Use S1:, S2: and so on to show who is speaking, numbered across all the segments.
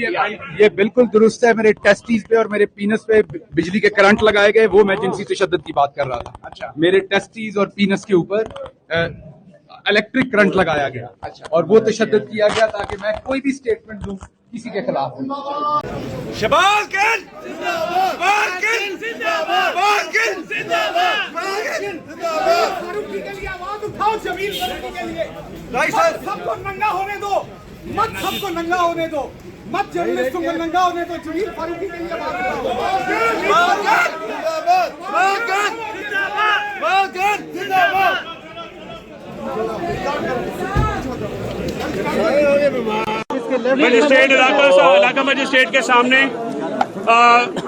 S1: ये बिल्कुल दुरुस्त है। मेरे टेस्टीज पे और मेरे पीनस पे बिजली के करंट लगाए गए, वो मैं जिनसी तशद्दुद की बात कर रहा था। अच्छा, मेरे टेस्टीज और पीनस के ऊपर इलेक्ट्रिक करंट लगाया गया। अच्छा, और वो तशद्दुद किया गया ताकि मैं कोई भी स्टेटमेंट दूं किसी के खिलाफ।
S2: शहबाज गिल जिंदाबाद, शहबाज गिल जिंदाबाद, फारूकी के लिए आवाज उठाओ, जमील फारूकी के लिए। सबको नंगा होने दो, मत सबको नंगा होने दो, मत जर्नलिस्टों को नंगा होने दो। जमील फारूकी के लिए आवाज उठाओ।
S3: मजिस्ट्रेट इलाका मजिस्ट्रेट के सामने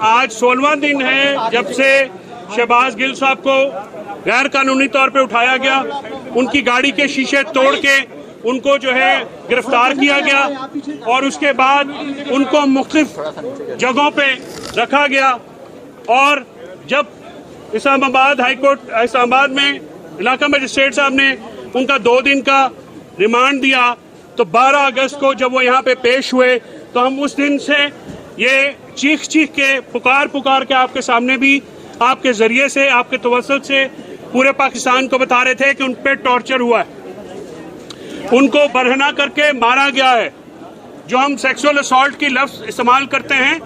S3: आज 16वां दिन है जब से शहबाज गिल साहब को गैर कानूनी तौर पे उठाया गया। उनकी गाड़ी के शीशे तोड़ के उनको जो है गिरफ्तार किया गया और उसके बाद उनको मुख्तलिफ जगहों पे रखा गया। और जब इस्लामाबाद में इलाका मजिस्ट्रेट साहब ने उनका 2 दिन का रिमांड दिया तो 12 अगस्त को जब वो यहाँ पे पेश हुए तो हम उस दिन से ये चीख के पुकार के आपके सामने भी आपके जरिए से, आपके तवस्सुत से पूरे पाकिस्तान को बता रहे थे कि उन पे टॉर्चर हुआ है, उनको बरहना करके मारा गया है। जो हम सेक्सुअल असॉल्ट की लफ्ज इस्तेमाल करते हैं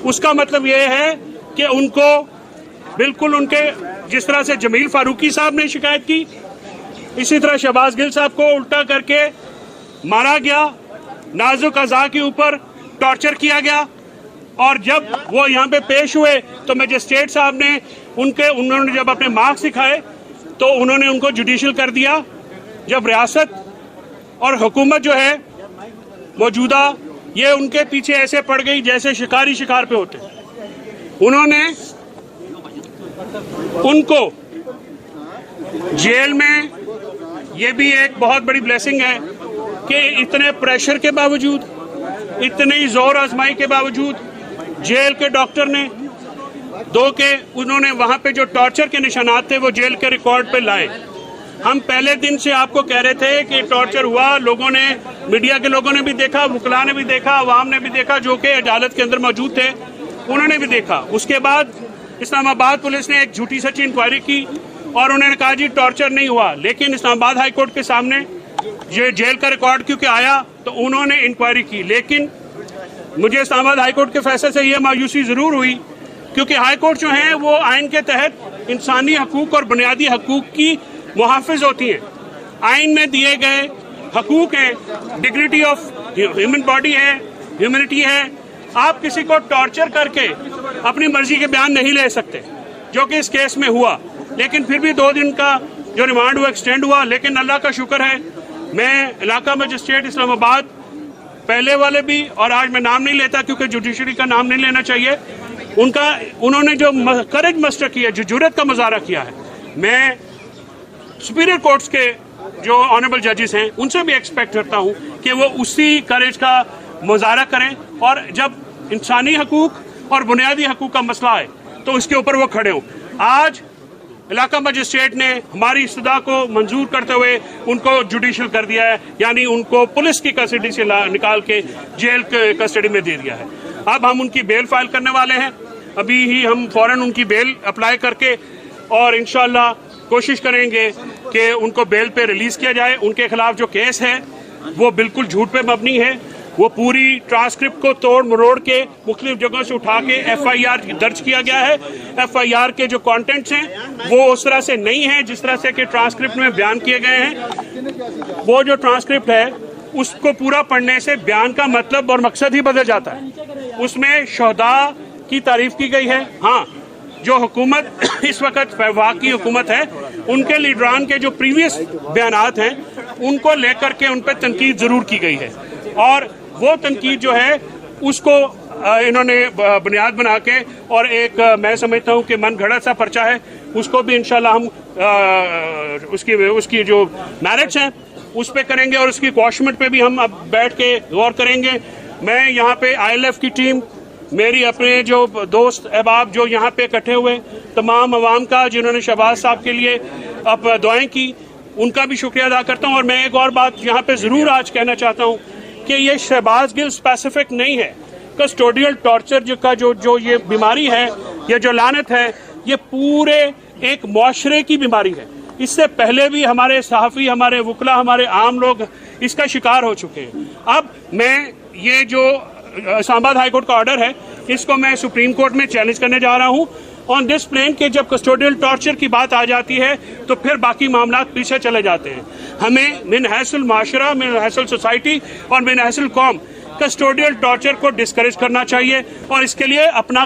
S3: उसका मतलब ये है कि उनको बिल्कुल उनके जिस तरह से जमील फारूकी साहब ने शिकायत की, इसी तरह शहबाज गिल साहब को उल्टा करके मारा गया, नाजुक अज़ा के ऊपर टॉर्चर किया गया। और जब वो यहाँ पे पेश हुए तो मजिस्ट्रेट साहब ने उन्होंने जब अपने मार्क्स दिखाए तो उन्होंने उनको जुडिशियल कर दिया। जब रियासत और हुकूमत जो है मौजूदा ये उनके पीछे ऐसे पड़ गई जैसे शिकारी शिकार पे होते, उन्होंने उनको जेल में, ये भी एक बहुत बड़ी ब्लेसिंग है कि इतने प्रेशर के बावजूद, इतनी जोर आजमाई के बावजूद जेल के डॉक्टर ने उन्होंने वहां पे जो टॉर्चर के निशानात थे वो जेल के रिकॉर्ड पे लाए। हम पहले दिन से आपको कह रहे थे कि टॉर्चर हुआ, लोगों ने, मीडिया के लोगों ने भी देखा, वकला ने भी देखा, अवाम ने भी देखा, जो कि अदालत के अंदर मौजूद थे उन्होंने भी देखा। उसके बाद इस्लामाबाद पुलिस ने एक झूठी सच्ची इंक्वायरी की और उन्होंने कहा जी टॉर्चर नहीं हुआ। लेकिन इस्लामाबाद हाई कोर्ट के सामने ये जेल का रिकॉर्ड क्योंकि आया तो उन्होंने इंक्वायरी की। लेकिन मुझे इस्लामाबाद हाई कोर्ट के फैसले से ये मायूसी जरूर हुई क्योंकि हाई कोर्ट जो है वो आइन के तहत इंसानी हकूक और बुनियादी हकूक की मुहाफिज होती है। आइन में दिए गए हकूक हैं, डिग्निटी ऑफ ह्यूमन बॉडी है, ह्यूमनिटी है। आप किसी को टॉर्चर करके अपनी मर्जी के बयान नहीं ले सकते, जो कि इस केस में हुआ। लेकिन फिर भी 2 दिन का जो रिमांड हुआ एक्सटेंड हुआ। लेकिन अल्लाह का शुक्र है, मैं इलाका मजिस्ट्रेट इस्लामाबाद, पहले वाले भी, और आज मैं नाम नहीं लेता क्योंकि जुडिशरी का नाम नहीं लेना चाहिए, उन्होंने जो करेज मस्टर किया, जो जुर्रत का मुजाहरा किया है, मैं सुपीरियर कोर्ट्स के जो ऑनरेबल जजेस हैं उनसे भी एक्सपेक्ट करता हूं कि वो उसी करेज का मुजाहरा करें और जब इंसानी हकूक और बुनियादी हकूक का मसला है तो उसके ऊपर वो खड़े हों। आज इलाका मजिस्ट्रेट ने हमारी इस्तदा को मंजूर करते हुए उनको जुडिशियल कर दिया है, यानी उनको पुलिस की कस्टडी से निकाल के जेल कस्टडी में दे दिया है। अब हम उनकी बेल फाइल करने वाले हैं, अभी ही हम फौरन उनकी बेल अप्लाई करके और इंशाल्लाह कोशिश करेंगे कि उनको बेल पे रिलीज किया जाए। उनके खिलाफ जो केस है वो बिल्कुल झूठ पे मबनी है। वो पूरी ट्रांसक्रिप्ट को तोड़ मरोड़ के मुख्तलिफ जगहों से उठा के FIR दर्ज किया गया है। FIR के जो कंटेंट्स हैं वो उस तरह से नहीं है जिस तरह से कि ट्रांसक्रिप्ट में बयान किए गए हैं। वो जो ट्रांसक्रिप्ट है उसको पूरा पढ़ने से बयान का मतलब और मकसद ही बदल जाता है। उसमें शहदा की तारीफ की गई है। हाँ, जो हुकूमत इस वक्त वफाक की हुकूमत है उनके लीडरान के जो प्रीवियस बयानात हैं उनको लेकर के उन पर तनकीद जरूर की गई है और वो तनकीद जो है उसको इन्होंने बुनियाद बना के और एक मैं समझता हूँ कि मन घड़त सा पर्चा है, उसको भी इंशाल्लाह हम उसकी जो मैरिट्स हैं उस पे करेंगे और उसकी क्वाशमेंट पे भी हम अब बैठ के गौर करेंगे। मैं यहाँ पे ILF की टीम, मेरी अपने जो दोस्त अहबाब जो यहाँ पे इकट्ठे हुए, तमाम अवाम का जिन्होंने शहबाज साहब के लिए अब दुआएं की, उनका भी शुक्रिया अदा करता हूँ। और मैं एक और बात यहाँ पे ज़रूर आज कहना चाहता हूँ कि ये शहबाज गिल स्पेसिफिक नहीं है। कस्टोडियल टॉर्चर जो ये बीमारी है, ये जो लानत है, ये पूरे एक मुआशरे की बीमारी है। इससे पहले भी हमारे सहाफ़ी, हमारे वकला, हमारे आम लोग इसका शिकार हो चुके हैं। अब मैं ये जो इस्लामाबाद हाई कोर्ट का ऑर्डर है, इसको मैं सुप्रीम कोर्ट में चैलेंज करने जा रहा हूँ ऑन दिस प्लेन के जब कस्टोडियल टॉर्चर की बात आ जाती है तो फिर बाकी मामला पीछे चले जाते हैं। हमें मिन हैसल माशरा, मिन हैसल सोसाइटी और मिन हैसल कौम कस्टोडियल टॉर्चर को डिस्करेज करना चाहिए और इसके लिए अपना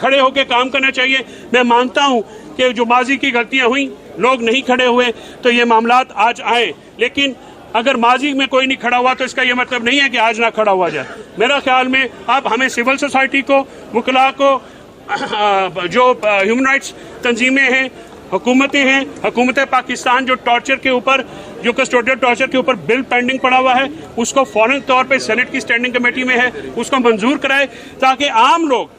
S3: खड़े होकर काम करना चाहिए। मैं मानता हूं कि जो माजी की गलतियां हुई, लोग नहीं खड़े हुए तो ये मामलात आज आए, लेकिन अगर माजी में कोई नहीं खड़ा हुआ तो इसका यह मतलब नहीं है कि आज ना खड़ा हुआ जाए। मेरा ख्याल में अब हमें सिविल सोसाइटी को, वकला को, जो ह्यूमन राइट्स तंजीमें हैं, हुकूमतें हैं, हुकूमत पाकिस्तान जो टॉर्चर के ऊपर, जो कस्टोडियल टॉर्चर के ऊपर बिल पेंडिंग पड़ा हुआ है, उसको फौरन तौर पे सेनेट की स्टैंडिंग कमेटी में है, उसको मंजूर कराए ताकि आम लोग,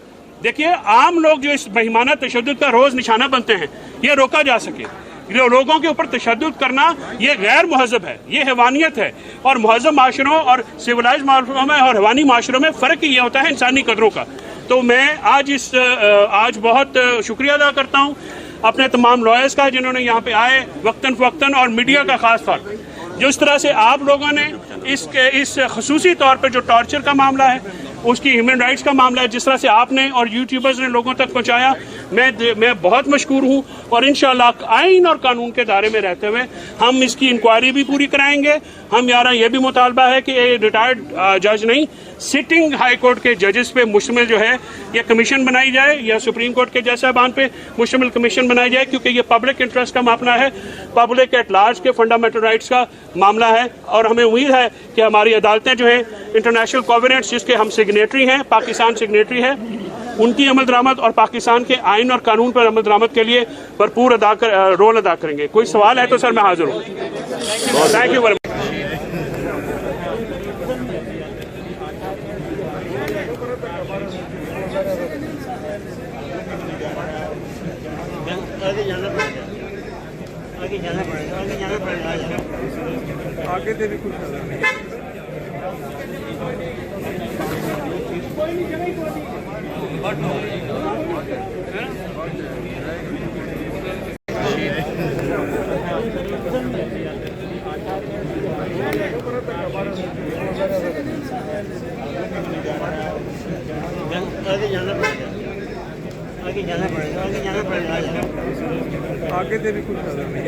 S3: देखिए आम लोग जो इस बेईमाना तशद्दुद का रोज निशाना बनते हैं, ये रोका जा सके। लोगों के ऊपर तशद्दुद करना ये गैर मुहज़्ज़ब है, ये हैवानियत है। और मुहज़्ज़ब माशरों और सिविलाइज माशरों में और हैवानी माशरों में फ़र्क ये होता है इंसानी कदरों का। तो मैं आज बहुत शुक्रिया अदा करता हूँ अपने तमाम लॉयर्स का जिन्होंने यहाँ पे आए वक्तन फ़वक्तन, और मीडिया का खास तौर पर जिस तरह से आप लोगों ने इस खसूसी तौर पे जो टॉर्चर का मामला है, उसकी ह्यूमन राइट्स का मामला है, जिस तरह से आपने और यूट्यूबर्स ने लोगों तक पहुंचाया, मैं बहुत मशकूर हूं। और इंशाल्लाह आइन और कानून के दायरे में रहते हुए हम इसकी इंक्वायरी भी पूरी कराएंगे। हमारा यह भी मुतालबा है कि रिटायर्ड जज नहीं, सिटिंग हाई कोर्ट के जजेस पे मुश्तमिल जो है ये कमीशन बनाई जाए, या सुप्रीम कोर्ट के जज साहबान पे मुश्तमिल कमीशन बनाई जाए, क्योंकि ये पब्लिक इंटरेस्ट का मामला है, पब्लिक एट लार्ज के फंडामेंटल राइट्स का मामला है। और हमें उम्मीद है कि हमारी अदालतें जो है इंटरनेशनल कोवेनेंट्स जिसके हम सिग्नेटरी हैं, पाकिस्तान सिग्नेटरी है, उनकी अमल दरामद और पाकिस्तान के आइन और कानून पर अमल दरामद के लिए भरपूर रोल अदा करेंगे। कोई सवाल है तो सर मैं हाजिर हूँ। Thank you very much.
S4: आगे जाना पड़ेगा, आगे जाना पड़ेगा, आगे जाना पड़ेगा, आगे से भी कुछ नजर नहीं। आगे जाना पड़ेगा, आगे जाना पड़ेगा, आगे जाना पड़ेगा, आगे से भी कुछ नजर नहीं।